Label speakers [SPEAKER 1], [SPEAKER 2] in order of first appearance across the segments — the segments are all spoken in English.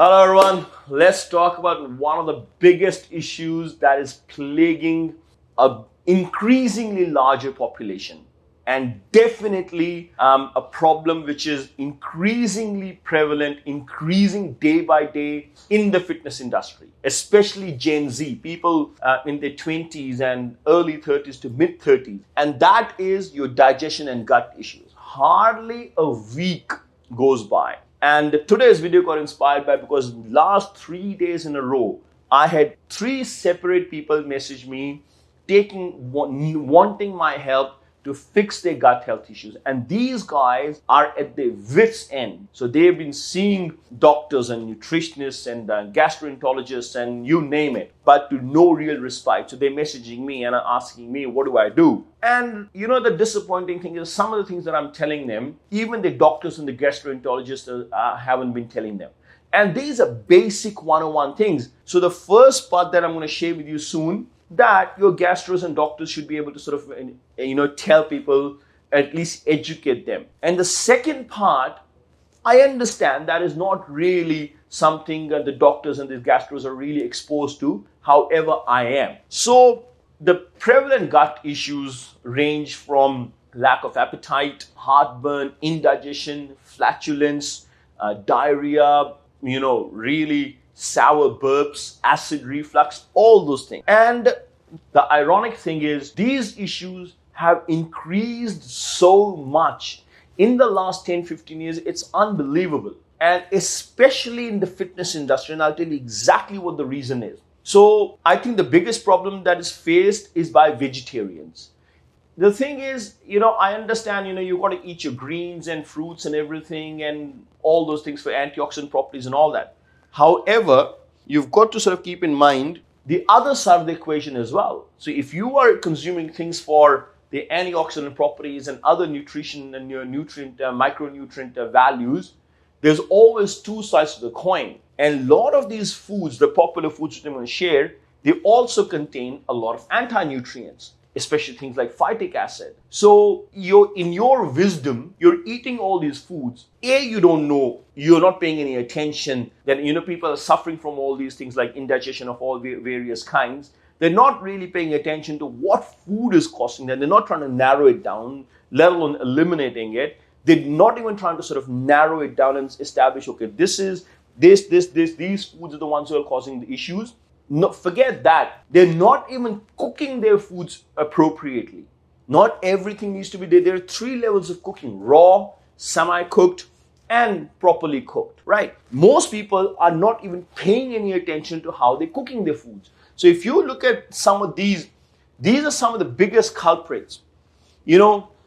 [SPEAKER 1] Hello everyone, let's talk about one of the biggest issues that is plaguing a increasingly larger population, and definitely a problem which is increasingly prevalent, increasing day by day in the fitness industry, especially Gen Z, people in their 20s and early 30s to mid 30s, and that is your digestion and gut issues. Hardly a week goes by. And today's video got inspired by because last 3 days in a row, I had 3 separate people message me wanting my help to fix their gut health issues. And these guys are at their wits' end. So they've been seeing doctors and nutritionists and gastroenterologists and you name it, but to no real respite. So they're messaging me and asking me, what do I do? And the disappointing thing is some of the things that I'm telling them, even the doctors and the gastroenterologists haven't been telling them. And these are basic 101 things. So the first part that I'm going to share with you soon, that your gastros and doctors should be able to sort of, tell people, at least educate them. And the second part, I understand that is not really something that the doctors and the gastros are really exposed to. However, I am. So the prevalent gut issues range from lack of appetite, heartburn, indigestion, flatulence, diarrhea, really sour burps, acid reflux, all those things. And the ironic thing is these issues have increased so much in the last 10-15 years. It's unbelievable. And especially in the fitness industry, and I'll tell you exactly what the reason is. So I think the biggest problem that is faced is by vegetarians. The thing is, I understand, you've got to eat your greens and fruits and everything and all those things for antioxidant properties and all that. However, you've got to sort of keep in mind the other side of the equation as well. So if you are consuming things for the antioxidant properties and other nutrition and your micronutrient values, there's always two sides to the coin. And a lot of these foods, the popular foods that I'm going to share, they also contain a lot of anti-nutrients, especially things like phytic acid. So in your wisdom, you're eating all these foods. You don't know, you're not paying any attention that, people are suffering from all these things like indigestion of all various kinds. They're not really paying attention to what food is causing them. They're not trying to narrow it down, let alone eliminating it. They're not even trying to sort of narrow it down and establish, okay, these foods are the ones who are causing the issues. No, forget that. They're not even cooking their foods appropriately. Not everything needs to be there. There are 3 levels of cooking: raw, semi-cooked, and properly cooked, right? Most people are not even paying any attention to how they're cooking their foods. So if you look at some of these are some of the biggest culprits.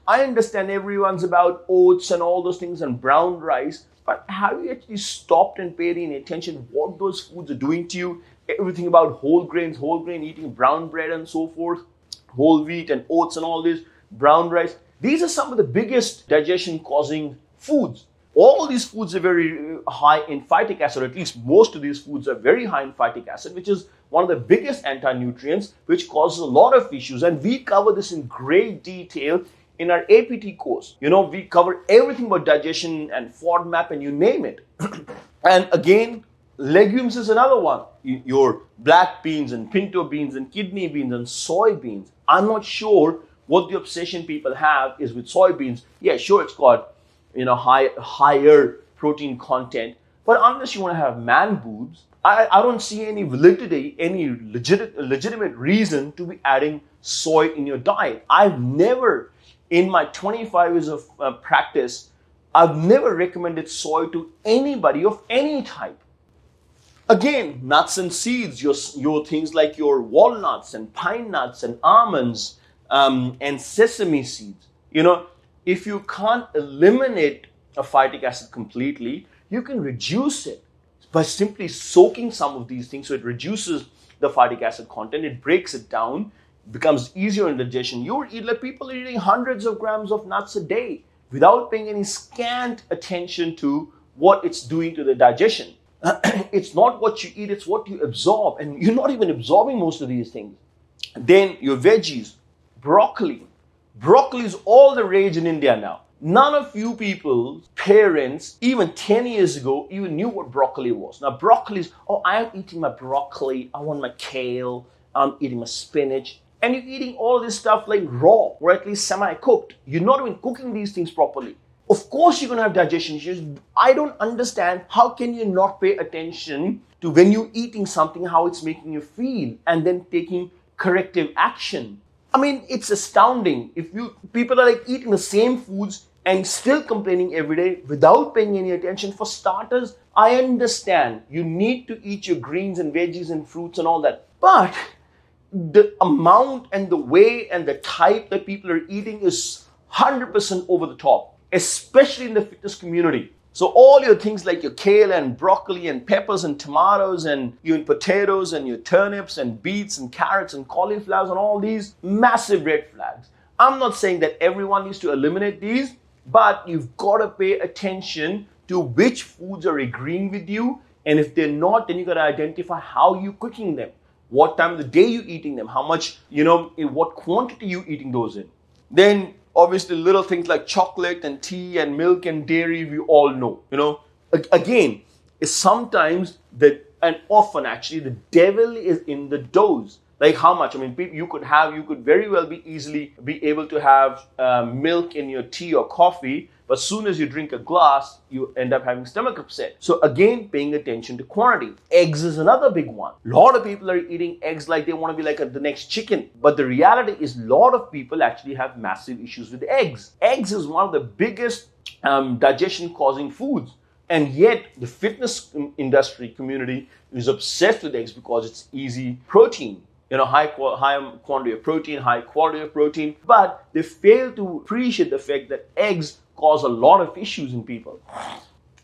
[SPEAKER 1] I understand everyone's about oats and all those things and brown rice, but have you actually stopped and paid any attention what those foods are doing to you? Everything about whole grain, eating brown bread and so forth, whole wheat and oats and all this, brown rice. These are some of the biggest digestion causing foods. All these foods are very high in phytic acid, or at least most of these foods are very high in phytic acid, which is one of the biggest anti-nutrients, which causes a lot of issues. And we cover this in great detail in our APT course. We cover everything about digestion and FODMAP and you name it. And again, legumes is another one. Your black beans and pinto beans and kidney beans and soybeans. I'm not sure what the obsession people have is with soybeans. Yeah, sure, it's got higher protein content, but unless you want to have man boobs, I don't see any validity, any legitimate reason to be adding soy in your diet. I've never, in my 25 years of practice, I've never recommended soy to anybody of any type. Again, nuts and seeds, your things like your walnuts and pine nuts and almonds and sesame seeds. If you can't eliminate a phytic acid completely, you can reduce it by simply soaking some of these things so it reduces the phytic acid content, it breaks it down, becomes easier in digestion. People are eating hundreds of grams of nuts a day without paying any scant attention to what it's doing to the digestion. It's not what you eat, it's what you absorb. And you're not even absorbing most of these things. Then your veggies, broccoli. Broccoli is all the rage in India now. None of you people, parents, even 10 years ago, even knew what broccoli was. Now, broccoli is, oh, I'm eating my broccoli, I want my kale, I'm eating my spinach. And you're eating all this stuff like raw or at least semi-cooked. You're not even cooking these things properly. Of course, you're going to have digestion issues. I don't understand how can you not pay attention to when you're eating something, how it's making you feel, and then taking corrective action. I mean, it's astounding. People are like eating the same foods and still complaining every day without paying any attention. For starters, I understand you need to eat your greens and veggies and fruits and all that. But the amount and the way and the type that people are eating is 100% over the top, especially in the fitness community. So all your things like your kale and broccoli and peppers and tomatoes and even potatoes and your turnips and beets and carrots and cauliflowers and all these massive red flags. I'm not saying that everyone needs to eliminate these, but you've got to pay attention to which foods are agreeing with you. And if they're not, then you got to identify how you're cooking them. What time of the day you're eating them, how much, in what quantity you're eating those in. Then obviously little things like chocolate and tea and milk and dairy, we all know. Again, it's sometimes and often actually the devil is in the dose. Like how much? I mean, you could very well easily be able to have milk in your tea or coffee, but as soon as you drink a glass, you end up having stomach upset. So again, paying attention to quantity. Eggs is another big one. A lot of people are eating eggs like they want to be like the next chicken. But the reality is a lot of people actually have massive issues with eggs. Eggs is one of the biggest digestion causing foods. And yet the fitness industry community is obsessed with eggs because it's easy protein. High quantity of protein, high quality of protein. But they fail to appreciate the fact that eggs cause a lot of issues in people.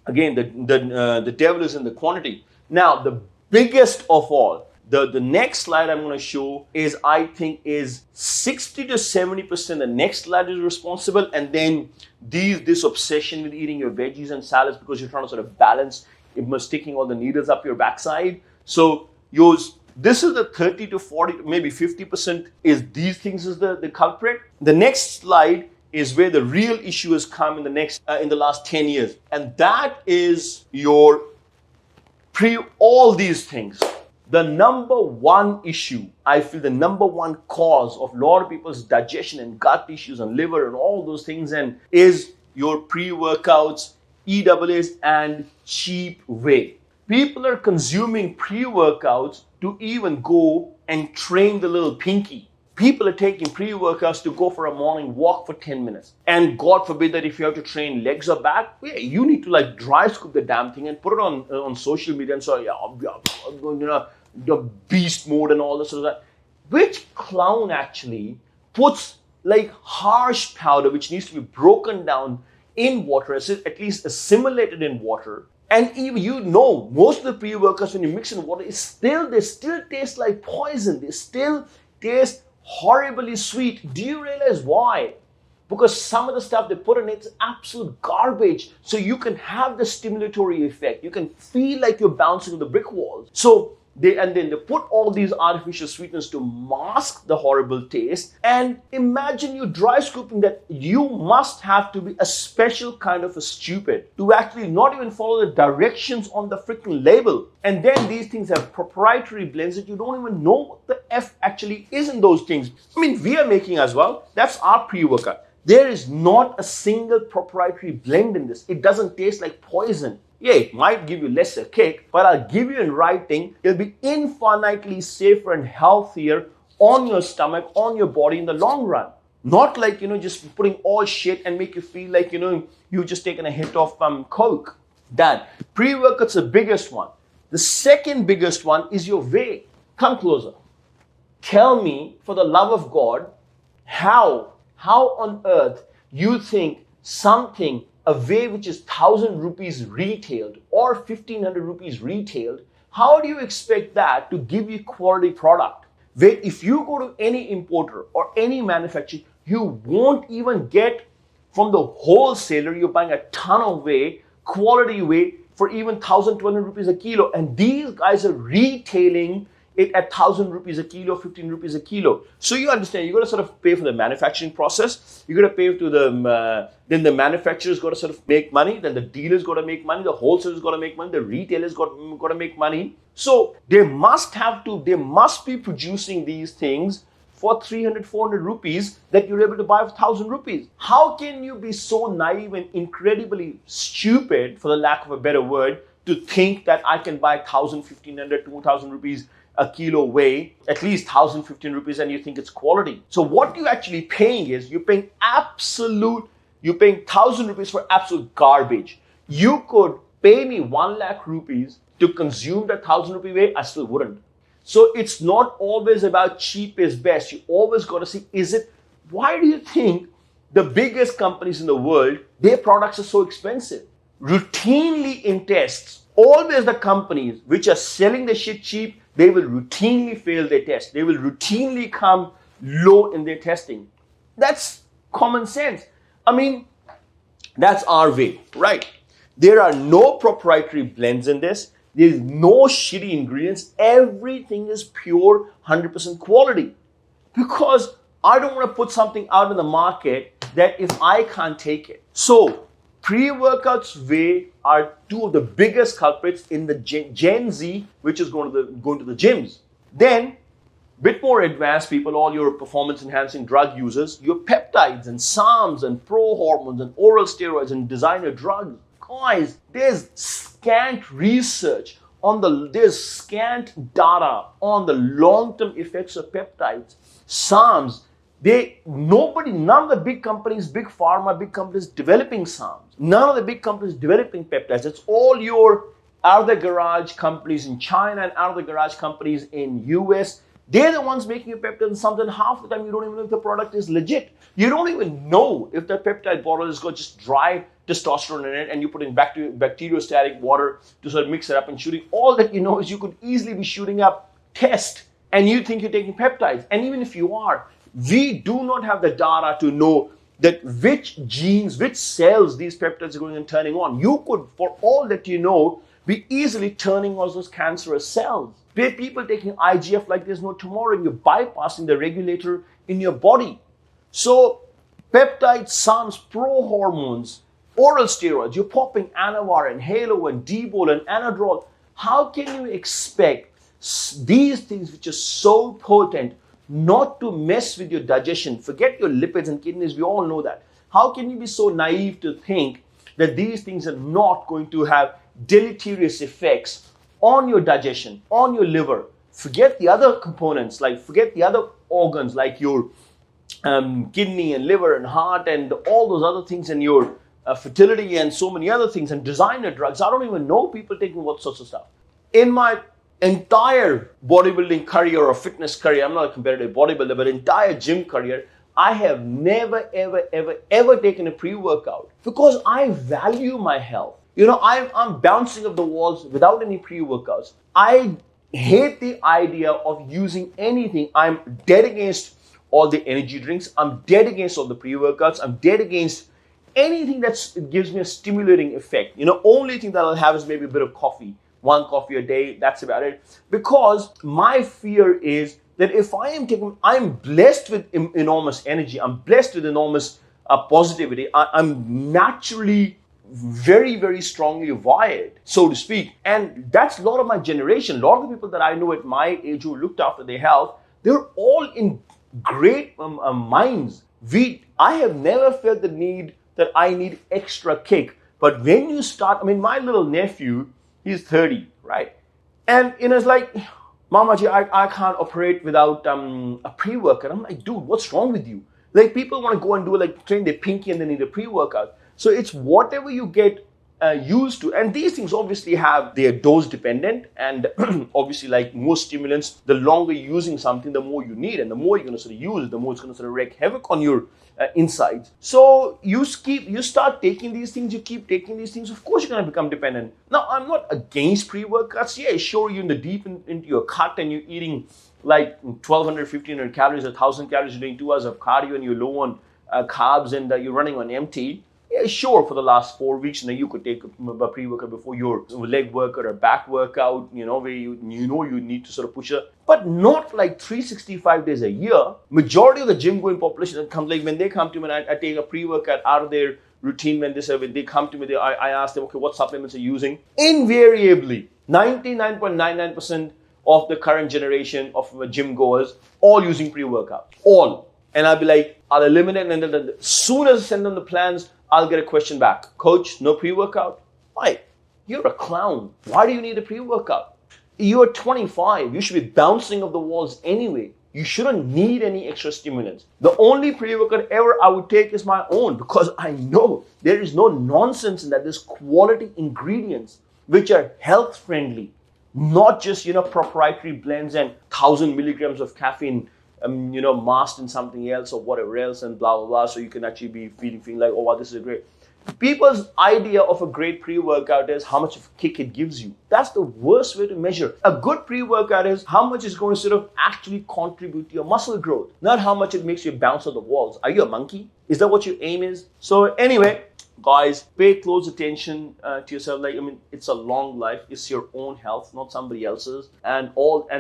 [SPEAKER 1] Again, the devil is in the quantity. Now, the biggest of all, the next slide I'm going to show is, I think, is 60 to 70%. The next slide is responsible. And then this obsession with eating your veggies and salads because you're trying to sort of balance, sticking all the needles up your backside. So this is the 30 to 40, maybe 50% is these things is the culprit. The next slide is where the real issue has come in the last 10 years. And that is all these things. The number one issue, I feel the number one cause of a lot of people's digestion and gut issues and liver and all those things is your pre-workouts, EAAs and cheap whey. People are consuming pre-workouts to even go and train the little pinky. People are taking pre-workouts to go for a morning walk for 10 minutes. And God forbid that if you have to train legs or back, you need to like dry scoop the damn thing and put it on social media and say, I'm going the beast mode and all this sort of that. Which clown actually puts like harsh powder, which needs to be broken down in water, at least assimilated in water. And even most of the pre-workouts when you mix in water, they still taste like poison. They still taste horribly sweet. Do you realize why? Because some of the stuff they put in it's absolute garbage. So you can have the stimulatory effect. You can feel like you're bouncing on the brick walls. So then they put all these artificial sweeteners to mask the horrible taste. And imagine you dry scooping that. You must have to be a special kind of a stupid to actually not even follow the directions on the freaking label. And then these things have proprietary blends that you don't even know what the F actually is in those things. I mean, we are making as well. That's our pre-workout. There is not a single proprietary blend in this. It doesn't taste like poison. Yeah, it might give you lesser kick, but I'll give you in writing, it'll be infinitely safer and healthier on your stomach, on your body in the long run. Not like, just putting all shit and make you feel like, you've just taken a hit of Coke. That pre-workout's the biggest one. The second biggest one is your whey. Come closer. Tell me, for the love of God, how on earth you think a whey which is 1,000 rupees retailed or 1,500 rupees retailed, how do you expect that to give you quality product? Where if you go to any importer or any manufacturer, you won't even get from the wholesaler, you're buying a ton of whey, quality whey for even 1,200 rupees a kilo. And these guys are retailing it at 1,000 rupees a kilo, 15 rupees a kilo. So you understand, you got to sort of pay for the manufacturing process. You got to pay to then the manufacturers got to sort of make money. Then the dealers got to make money. The wholesalers got to make money. The retailers got to make money. So they must be producing these things for 300, 400 rupees that you're able to buy for 1,000 rupees. How can you be so naive and incredibly stupid, for the lack of a better word, to think that I can buy 1,000, 1,500, 2,000 rupees a kilo whey, at least 1,000, 15 rupees, and you think it's quality? So what you're actually paying is, you're paying 1,000 rupees for absolute garbage. You could pay me 1 lakh rupees to consume that 1,000 rupee whey, I still wouldn't. So it's not always about cheap is best. You always got to see, why do you think the biggest companies in the world, their products are so expensive? Routinely in tests, always the companies which are selling the shit cheap, they will routinely fail their test. They will routinely come low in their testing. That's common sense. I mean, that's our way, right? There are no proprietary blends in this. There's no shitty ingredients. Everything is pure 100% quality. Because I don't want to put something out in the market that if I can't take it. So pre-workouts whey are two of the biggest culprits in the Gen Z, which is going to the gyms. Then, bit more advanced people, all your performance-enhancing drug users, your peptides and SARMs and pro-hormones and oral steroids and designer drugs. Guys, there's scant research there's scant data on the long-term effects of peptides. SARMs, none of the big companies, big pharma, big companies developing SARMs. None of the big companies developing peptides. It's all your out-of-the-garage companies in China and out-of-the-garage companies in US. They're the ones making a peptide, and sometimes half the time you don't even know if the product is legit. You don't even know if the peptide bottle has got just dry testosterone in it and you put in bacteriostatic water to sort of mix it up and shooting. All that you know is you could easily be shooting up test and you think you're taking peptides. And even if you are, we do not have the data to know that which genes, which cells these peptides are going and turning on. You could, for all that you know, be easily turning on those cancerous cells. There are people taking IGF like there's no tomorrow, and you're bypassing the regulator in your body. So peptides, SARMs, pro-hormones, oral steroids, you're popping Anavar and Halo and Debol and Anadrol. How can you expect these things which are so potent not to mess with your digestion? Forget your lipids and kidneys, we all know that. How can you be so naive to think that these things are not going to have deleterious effects on your digestion, on your liver? Forget the other components, forget the other organs like your kidney and liver and heart and all those other things, and your fertility and so many other things, and designer drugs. I don't even know people taking what sorts of stuff. In my entire bodybuilding career or fitness career, I'm not a competitive bodybuilder, but entire gym career, I have never, ever taken a pre-workout because I value my health. You know, I'm bouncing off the walls without any pre-workouts. I hate the idea of using anything. I'm dead against all the energy drinks. I'm dead against all the pre-workouts. I'm dead against anything that gives me a stimulating effect. You know, only thing that I'll have is maybe a bit of coffee. 1 coffee a day, that's about it. Because my fear is that if I'm blessed with enormous energy. I'm blessed with enormous positivity. I'm naturally very, very strongly wired, so to speak. And that's a lot of my generation. A lot of the people that I know at my age who looked after their health, they're all in great minds. I have never felt the need that I need extra kick. But when you start, my little nephew, he's 30, right? And it's like, Mamaji, I can't operate without a pre-workout. I'm like, dude, what's wrong with you? Like, people want to go and do train their pinky and they need a pre-workout. So it's whatever you get used to. And these things obviously they're dose dependent. And obviously, like most stimulants, the longer you're using something, the more you need. And the more you're going to sort of use it, the more it's going to sort of wreak havoc on your insides. So you start taking these things, you keep taking these things, of course you're going to become dependent. Now, I'm not against pre-workouts. Yeah, sure, you're in the deep into your cut and you're eating like 1,200, 1,500 calories, 1,000 calories, you're doing 2 hours of cardio and you're low on carbs and you're running on empty. Yeah, sure, for the last 4 weeks, you could take a pre-workout before your leg workout or back workout, where you need to sort of push it. But not like 365 days a year. Majority of the gym going population that comes, like when they come to me and I take a pre-workout out of their routine, when they come to me, I ask them, okay, what supplements are you using? Invariably, 99.99% of the current generation of gym goers all using pre-workout. All. And I'll be like, I'll eliminate, and then as soon as I send them the plans, I'll get a question back. Coach, no pre-workout? Why? You're a clown. Why do you need a pre-workout? You're 25. You should be bouncing off the walls anyway. You shouldn't need any extra stimulants. The only pre-workout ever I would take is my own, because I know there is no nonsense in that. There's quality ingredients which are health friendly, not just, proprietary blends and 1,000 milligrams of caffeine masked in something else or whatever else and blah, blah, blah. So you can actually be feeling like, oh, wow, this is great. People's idea of a great pre-workout is how much of a kick it gives you. That's the worst way to measure. A good pre-workout is how much it's going to sort of actually contribute to your muscle growth, not how much it makes you bounce off the walls. Are you a monkey? Is that what your aim is? So anyway, guys, pay close attention to yourself. It's a long life. It's your own health, not somebody else's. And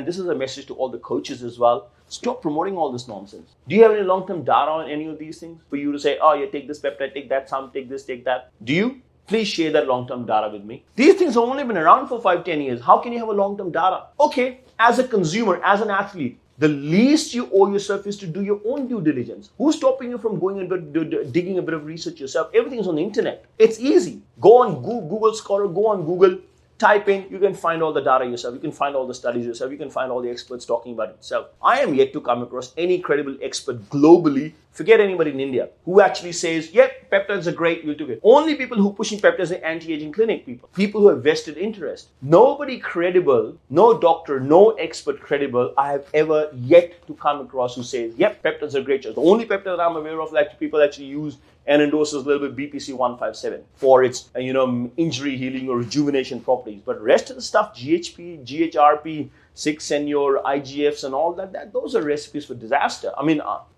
[SPEAKER 1] this is a message to all the coaches as well. Stop promoting all this nonsense. Do you have any long-term data on any of these things for you to say, oh, take this peptide, take that, take this, take that? Do you? Please share that long-term data with me. These things have only been around for 5-10 years. How can you have a long-term data? Okay, as a consumer, as an athlete, the least you owe yourself is to do your own due diligence. Who's stopping you from going and digging a bit of research yourself? Everything is on the internet. It's easy. Go on Google Scholar, go on Google, type in, you can find all the data yourself. You can find all the studies yourself. You can find all the experts talking about it yourself. I am yet to come across any credible expert globally, forget anybody in India, who actually says, yep, peptides are great, we'll do it. Only people who are pushing peptides are anti-aging clinic people who have vested interest. Nobody credible, no doctor, no expert credible I have ever yet to come across who says, yep, peptides are great. The only peptide that I'm aware of that people actually use and endorses a little bit BPC 157 for its injury healing or rejuvenation properties. But rest of the stuff, GHP, GHRP, 6 and your IGFs and all that, those are recipes for disaster.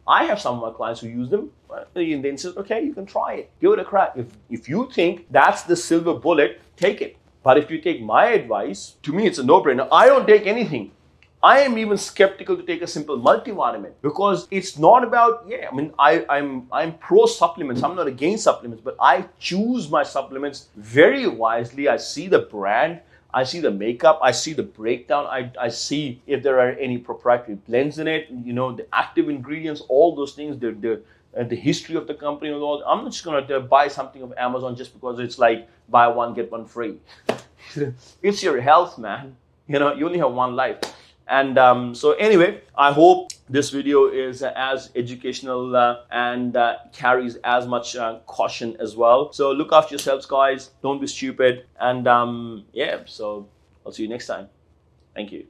[SPEAKER 1] I have some of my clients who use them and then says, okay, you can try it. Give it a crack. If you think that's the silver bullet, take it. But if you take my advice, to me, it's a no-brainer. I don't take anything. I am even skeptical to take a simple multivitamin because it's not about, I'm pro supplements. I'm not against supplements, but I choose my supplements very wisely. I see the brand, I see the makeup, I see the breakdown, I see if there are any proprietary blends in it, the active ingredients, all those things, the history of the company and all. I'm not just going to buy something of Amazon just because it's like buy one, get one free. It's your health, man. You only have one life. And so anyway, I hope this video is as educational and carries as much caution as well. So look after yourselves, guys. Don't be stupid. And so I'll see you next time. Thank you.